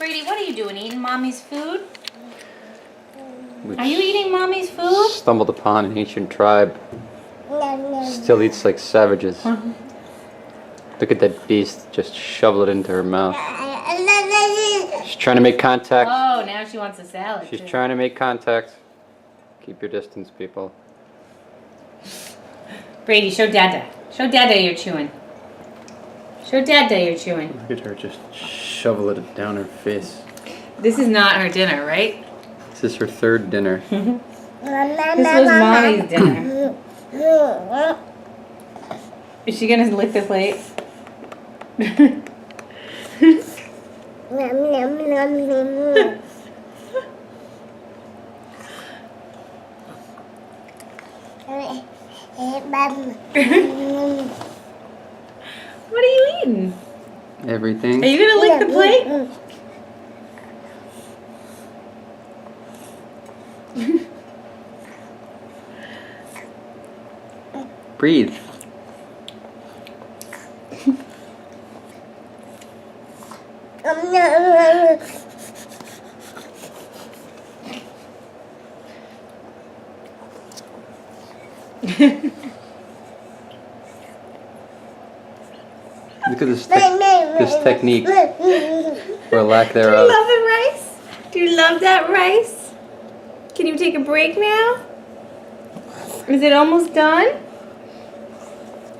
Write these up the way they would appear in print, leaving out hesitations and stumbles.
Brady, what are you doing? Eating Mommy's food? We Are you eating Mommy's food? stumbled upon an ancient tribe. Still eats like savages. Look at that beast, just shovel it into her mouth. She's trying to make contact. Oh, now she wants a salad. She's too. trying to make contact. Keep your distance, people. Brady, show Dada. Show Dada you're chewing. Show Dada you're chewing. Look at her just shovel it down her face. This is not her dinner, right? This is her third dinner. This was Mommy's dinner. Is she gonna lick the plate? What are you eating? Everything. Are you gonna lick the plate? Breathe. Look at this this technique, or lack Do you thereof. love the rice? Do you love that rice? Can you take a break now? Is it almost done?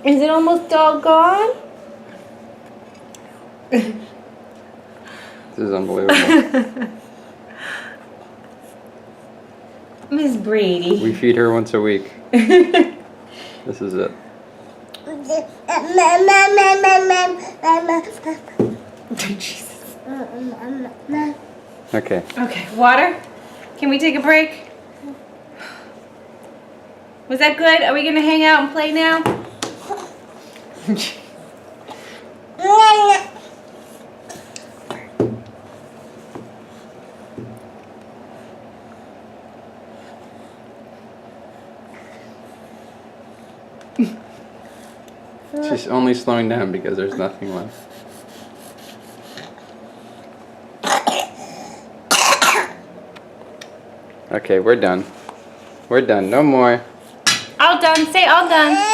Is it almost all gone? This is unbelievable. Miss Brady. We feed her once a week. This is it. Jesus. Okay. Okay, water? Can we take a break? Was that good? Are we gonna hang out and play now? She's only slowing down because there's nothing left. Okay, we're done. We're done. No more. All done. Say all done.